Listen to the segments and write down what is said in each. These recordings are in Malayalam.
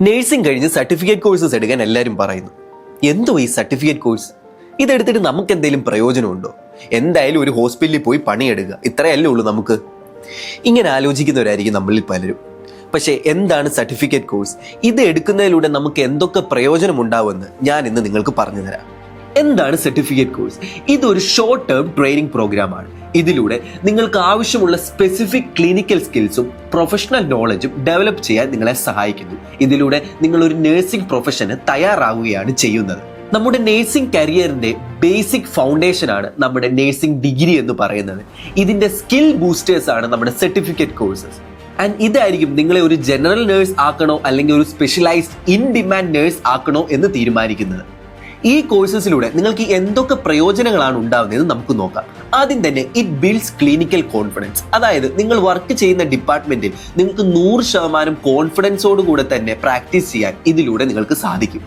നേഴ്സിംഗ് കഴിഞ്ഞ് സർട്ടിഫിക്കറ്റ് കോഴ്സസ് എടുക്കാൻ എല്ലാവരും പറയുന്നു. എന്തോ ഈ സർട്ടിഫിക്കറ്റ് കോഴ്സ്? ഇതെടുത്തിട്ട് നമുക്ക് എന്തെങ്കിലും പ്രയോജനമുണ്ടോ? എന്തായാലും ഒരു ഹോസ്പിറ്റലിൽ പോയി പണിയെടുക്കുക, ഇത്രയല്ലേ ഉള്ളൂ നമുക്ക്. ഇങ്ങനെ ആലോചിക്കുന്നവരായിരിക്കും നമ്മളിൽ പലരും. പക്ഷേ എന്താണ് സർട്ടിഫിക്കറ്റ് കോഴ്സ്? ഇത് എടുക്കുന്നതിലൂടെ നമുക്ക് എന്തൊക്കെ പ്രയോജനം ഉണ്ടാവുമെന്ന് ഞാൻ ഇന്ന് നിങ്ങൾക്ക് പറഞ്ഞു തരാം. എന്താണ് സർട്ടിഫിക്കറ്റ് കോഴ്സ്? ഇതൊരു ഷോർട്ട് ടേം ട്രെയിനിങ് പ്രോഗ്രാമാണ്. ഇതിലൂടെ നിങ്ങൾക്ക് ആവശ്യമുള്ള സ്പെസിഫിക് ക്ലിനിക്കൽ സ്കിൽസും പ്രൊഫഷണൽ നോളജും ഡെവലപ്പ് ചെയ്യാൻ നിങ്ങളെ സഹായിക്കുന്നു. ഇതിലൂടെ നിങ്ങൾ ഒരു നഴ്സിംഗ് പ്രൊഫഷന് തയ്യാറാവുകയാണ് ചെയ്യുന്നത്. നമ്മുടെ നഴ്സിംഗ് കരിയറിന്റെ ബേസിക് ഫൗണ്ടേഷൻ ആണ് നമ്മുടെ നഴ്സിംഗ് ഡിഗ്രി എന്ന് പറയുന്നത്. ഇതിന്റെ സ്കിൽ ബൂസ്റ്റേഴ്സ് ആണ് നമ്മുടെ സർട്ടിഫിക്കറ്റ് കോഴ്സസ്. ആൻഡ് ഇതായിരിക്കും നിങ്ങളെ ഒരു ജനറൽ നേഴ്സ് ആക്കണോ അല്ലെങ്കിൽ ഒരു സ്പെഷ്യലൈസ്ഡ് ഇൻ ഡിമാൻഡ് നേഴ്സ് ആക്കണോ എന്ന് തീരുമാനിക്കുന്നത്. ഈ കോഴ്സസിലൂടെ നിങ്ങൾക്ക് എന്തൊക്കെ പ്രയോജനങ്ങളാണ് ഉണ്ടാവുന്നതെന്ന് നമുക്ക് നോക്കാം. ആദ്യം തന്നെ ഇറ്റ് ബിൽഡ്സ് ക്ലിനിക്കൽ കോൺഫിഡൻസ്. അതായത് നിങ്ങൾ വർക്ക് ചെയ്യുന്ന ഡിപ്പാർട്ട്മെന്റിൽ നിങ്ങൾക്ക് 100% കോൺഫിഡൻസോടുകൂടെ തന്നെ പ്രാക്ടീസ് ചെയ്യാൻ ഇതിലൂടെ നിങ്ങൾക്ക് സാധിക്കും.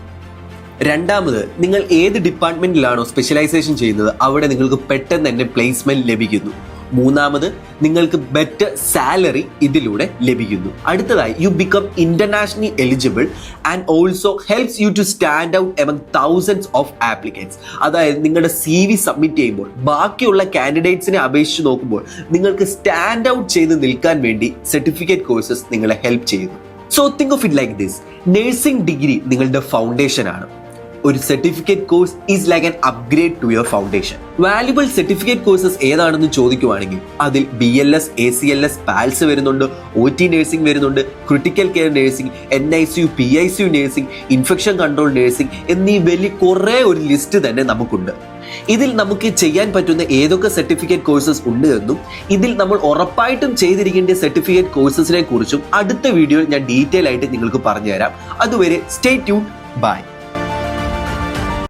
രണ്ടാമത്, നിങ്ങൾ ഏത് ഡിപ്പാർട്ട്മെന്റിലാണോ സ്പെഷ്യലൈസേഷൻ ചെയ്യുന്നത് അവിടെ നിങ്ങൾക്ക് പെട്ടെന്ന് തന്നെ പ്ലേസ്മെന്റ് ലഭിക്കുന്നു. മൂന്നാമത്, നിങ്ങൾക്ക് ബെറ്റർ സാലറി ഇതിലൂടെ ലഭിക്കുന്നു. അടുത്തതായി, you become internationally eligible and also helps you to stand out among thousands of applicants. അതായത് നിങ്ങളുടെ CV സബ്മിറ്റ് ചെയ്യുമ്പോൾ ബാക്കിയുള്ള കാൻഡിഡേറ്റ്സിനെ അപേക്ഷിച്ച് നോക്കുമ്പോൾ നിങ്ങൾക്ക് സ്റ്റാൻഡ് ഔട്ട് ചെയ്ത് നിൽക്കാൻ വേണ്ടി സർട്ടിഫിക്കറ്റ് കോഴ്സസ് നിങ്ങളെ ഹെൽപ്പ് ചെയ്യുന്നു. So think of it like this. Nursing degree നിങ്ങളുടെ ഫൗണ്ടേഷൻ ആണ്. ഒരു certificate course is like an upgrade to your foundation. Valuable certificate courses ഏതാണെന്ന് ചോദിക്കുവാണെങ്കിൽ അതിൽ BLS, ACLS, PALS വരുന്നുണ്ട്, OT നഴ്സിംഗ് വരുന്നുണ്ട്, critical care nursing, NICU, PICU nursing, infection control nursing എന്നീ വലിയ കുറേ ഒരു ലിസ്റ്റ് തന്നെ നമുക്കുണ്ട്. ഇതിൽ നമുക്ക് ചെയ്യാൻ പറ്റുന്ന ഏതൊക്കെ സർട്ടിഫിക്കറ്റ് കോഴ്സസ് ഉണ്ട് എന്നും ഇതിൽ നമ്മൾ ഉറപ്പായിട്ടും ചെയ്തിരിക്കേണ്ട സർട്ടിഫിക്കറ്റ് കോഴ്സസിനെ കുറിച്ചും അടുത്ത വീഡിയോയിൽ ഞാൻ ഡീറ്റെയിൽ ആയിട്ട് നിങ്ങൾക്ക് പറഞ്ഞുതരാം. അതുവരെ സ്റ്റേ ട്യൂൺ. ബൈ.